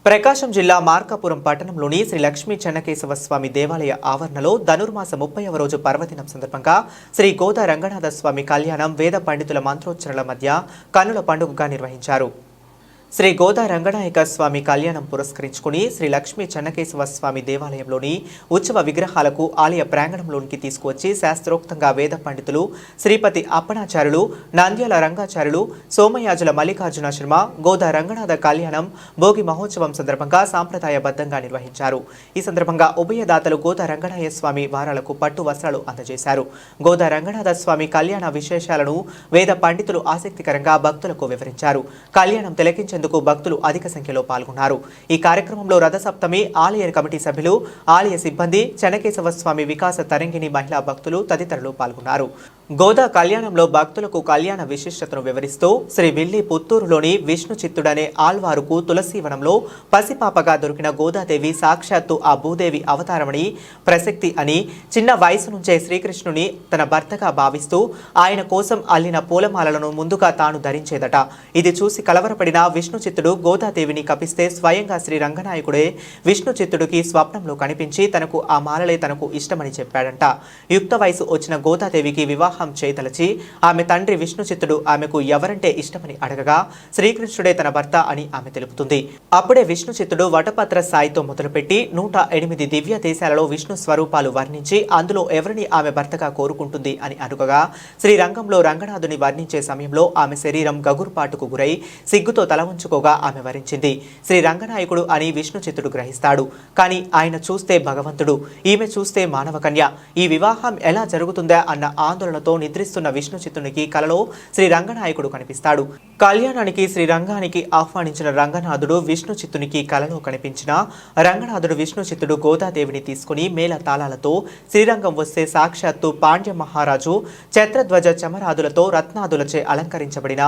ప్రకాశం జిల్లా మార్కాపురం పట్టణంలోని శ్రీ లక్ష్మీ చెన్నకేశవ స్వామి దేవాలయ ఆవరణలో ధనుర్మాస 30వ రోజు పర్వదినం సందర్భంగా శ్రీ గోదా రంగనాథ స్వామి కళ్యాణం వేద పండితుల మంత్రోచ్చరణల మధ్య కన్నుల పండుగగా నిర్వహించారు. శ్రీ గోదా రంగనాయక స్వామి కళ్యాణం పురస్కరించుకుని శ్రీ లక్ష్మీ చెన్నకేశవ స్వామి దేవాలయంలోని ఉత్సవ విగ్రహాలకు ఆలయ ప్రాంగణంలోనికి తీసుకువచ్చి శాస్త్రోక్తంగా వేద పండితులు శ్రీపతి అప్పణాచార్యులు, నంద్యాల రంగాచార్యులు, సోమయాజుల మల్లికార్జున శర్మ గోదా రంగనాథ కళ్యాణం భోగి మహోత్సవం సందర్భంగా సాంప్రదాయబద్ధంగా నిర్వహించారు. ఈ సందర్భంగా ఉభయదాతలు గోదా రంగనాయ స్వామి వారాలకు పట్టు వస్త్రాలు అందజేశారు. గోదా రంగనాథ స్వామి కళ్యాణ విశేషాలను వేద పండితులు ఆసక్తికరంగా భక్తులకు వివరించారు. కళ్యాణం తిలకించే భక్తులు అధిక సంఖ్యలో పాల్గొన్నారు. ఈ కార్యక్రమంలో రథసప్తమి ఆలయ కమిటీ సభ్యులు, ఆలయ సిబ్బంది, చెన్నకేశవ స్వామి వికాస తరంగిణి మహిళా భక్తులు తదితరులు పాల్గొన్నారు. గోదా కళ్యాణంలో భక్తులకు కళ్యాణ విశిష్టతను వివరిస్తూ శ్రీ విల్లి పుత్తూరులోని విష్ణు చిత్తుడనే ఆళ్వారుకు తులసీవనంలో పసిపాపగా దొరికిన గోదాదేవి సాక్షాత్తు ఆ భూదేవి అవతారమని ప్రసక్తి అని, చిన్న వయసు నుంచే శ్రీకృష్ణుని తన భర్తగా భావిస్తూ ఆయన కోసం అల్లిన పూలమాలలను ముందుగా తాను ధరించేదట. ఇది చూసి కలవరపడిన విష్ణు చిత్తుడు గోదాదేవిని కపిస్తే స్వయంగా శ్రీ రంగనాయకుడే విష్ణు చిత్తుడికి స్వప్నంలో కనిపించి తనకు ఆ మాలలే తనకు ఇష్టమని చెప్పాడంట. యుక్త వయసు వచ్చిన గోదాదేవికి వివాహం చేయతలచి ఆమె తండ్రి విష్ణు చిత్తుడు ఆమెకు ఎవరంటే ఇష్టమని అడగగా శ్రీకృష్ణుడే తన భర్త అని ఆమె తెలుపుతుంది. అప్పుడే విష్ణు చిత్తుడు వటపత్ర సాయితో మొదలుపెట్టి 108 దివ్య దేశాలలో విష్ణు స్వరూపాలు వర్ణించి అందులో ఎవరిని ఆమె భర్తగా కోరుకుంటుంది అని అడుగగా శ్రీరంగంలో రంగనాథుని వర్ణించే సమయంలో ఆమె శరీరం గగురుపాటుకు గురై సిగ్గుతో తల ఉంచుకోగా ఆమె వరించింది. శ్రీ రంగనాయకుడు అని విష్ణు చిత్తుడు గ్రహిస్తాడు. కానీ ఆయన చూస్తే భగవంతుడు, ఈమె చూస్తే మానవ కన్య. ఈ వివాహం ఎలా జరుగుతుందా అన్న ఆందోళనతో నిద్రిస్తున్న విష్ణు చిత్తునికి కలలో శ్రీ రంగనాయకుడు కనిపిస్తాడు. కళ్యాణానికి శ్రీ రంగానికి ఆహ్వానించిన రంగనాథుడు విష్ణు చిత్తునికి కలలో కనిపించిన రంగనాథుడు విష్ణు చిత్తుడు గోదాదేవిని తీసుకుని మేళ తాళాలతో శ్రీరంగం వస్తే సాక్షాత్తు పాండ్య మహారాజు ఛత్రధ్వజ చమరాదులతో రత్నాదులచే అలంకరించబడిన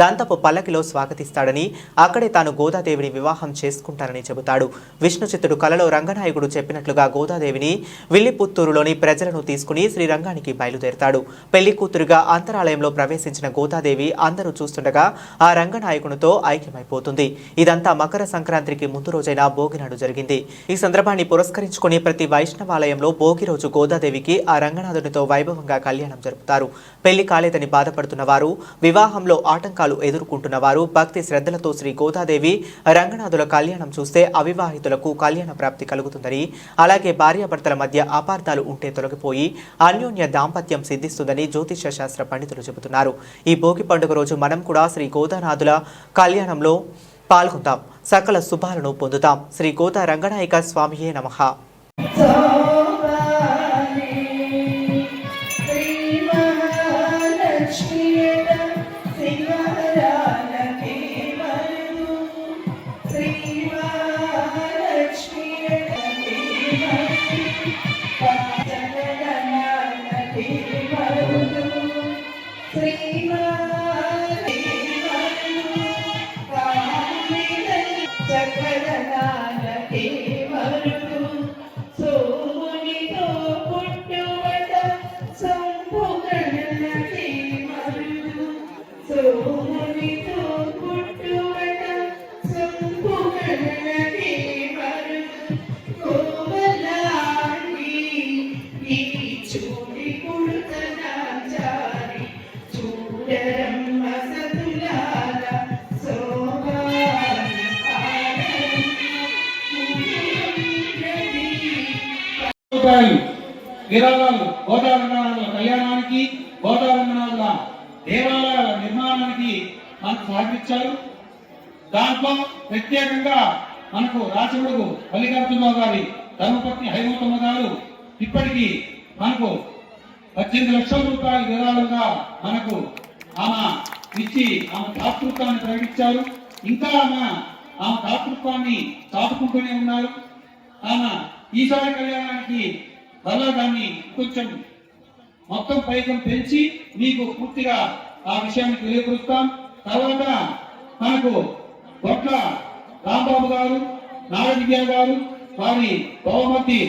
దంతపు పల్లకిలో స్వాగతిస్తాడని, అక్కడే తాను గోదాదేవిని వివాహం చేసుకుంటానని చెబుతాడు. విష్ణు చిత్తుడు కలలో రంగనాయకుడు చెప్పినట్లుగా గోదాదేవిని విల్లిపుత్తూరులోని ప్రజలను తీసుకుని శ్రీరంగానికి బయలుదేరతాడు. పెళ్లి కూతురుగా అంతరాలయంలో ప్రవేశించిన గోదాదేవి అందరూ చూస్తుండగా ఆ రంగనాయకునితో ఐక్యమైపోతుంది. ఇదంతా మకర సంక్రాంతికి ముందు రోజైన భోగి నాడు జరిగింది. ఈ సందర్భాన్ని పురస్కరించుకుని ప్రతి వైష్ణవాలయంలో భోగి రోజు గోదాదేవికి ఆ రంగనాథునితో వైభవంగా కళ్యాణం జరుపుతారు. పెళ్లి కాలేదని బాధపడుతున్న వారు, వివాహంలో ఆటంకాలు ఎదుర్కొంటున్న వారు భక్తి శ్రద్ధలతో శ్రీ గోదాదేవి రంగనాథుల కళ్యాణం చూస్తే అవివాహితులకు కళ్యాణ ప్రాప్తి కలుగుతుందని, అలాగే భార్యాభర్తల మధ్య అపార్థాలు ఉంటే తొలగిపోయి అన్యోన్య దాంపత్యం సిద్ధిస్తుందని జ్యోతిష శాస్త్ర పండితులు చెబుతున్నారు. ఈ భోగి పండుగ రోజు మనం కూడా శ్రీ గోదానాథుల కళ్యాణంలో పాల్గొందాం, సకల శుభాలను పొందుతాం. శ్రీ గోదా రంగనాయక స్వామియే నమః. విరాళాలు గోదా రంగనాథుల కళ్యాణానికి, గోదా రంగనాథుల దేవాలయాల నిర్మాణానికి మనకు సహకరించారు. దాంట్లో ప్రత్యేకంగా మనకు రాచముడుగు మల్లికార్జునరావు గారి ధర్మపత్ని హైమూతమ్మ గారు ఇప్పటికీ మనకు 18 లక్షల రూపాయల విరాళంగా మనకు ఆమె ఇచ్చి ఆమె దాతృత్వాన్ని ప్రకటించారు. ఇంకా ఆమె దాతృత్వాన్ని చాటుకుంటూనే ఉన్నారు. ఆమె ఈసారి కళ్యాణానికి మళ్ళా దాన్ని కొంచెం మొత్తం పైకం పెంచి మీకు పూర్తిగా ఆ విషయాన్ని తెలియపరుస్తాం. తర్వాత మనకు గొట్ల రాంబాబు గారు, నాగవిద్య గారు వారి బహుమతి